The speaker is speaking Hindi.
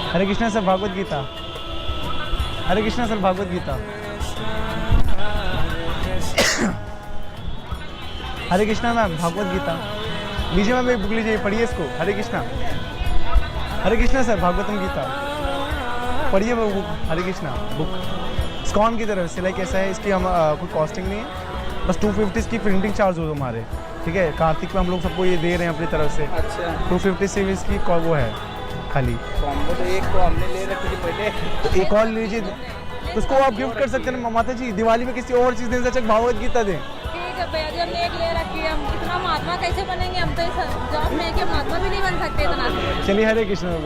हरे कृष्णा सर भागवत गीता। हरे कृष्णा सर भागवत गीता। हरे कृष्णा मैम भागवत गीता। लीजिए मैम एक बुक लीजिए, पढ़िए इसको। हरे कृष्णा। हरे कृष्णा सर भागवतम गीता पढ़िए वो बुक। हरे कृष्णा बुक स्कॉन की तरफ से। लाइक ऐसा है, इसकी हम कोई कॉस्टिंग नहीं है, बस 250 की प्रिंटिंग चार्ज हो हमारे। ठीक है, कार्तिक में हम लोग सबको ये दे रहे हैं अपनी तरफ से। अच्छा 250 से इसकी वो है खाली। कॉम्बो तो एक तो हमने ले रखी थी पहले, तो एक और लीजिए, तो उसको आप गिफ्ट कर सकते हैं माता जी। दिवाली में किसी और चीज़ देने से अच्छा भागवत गीता दें। ठीक है भैया जी, हमने एक ले रखी है, हम इतना महात्मा कैसे बनेंगे? हम तो इस जॉब में है कि महात्मा भी नहीं बन सकते इतना। चलिए हरे कृष्ण।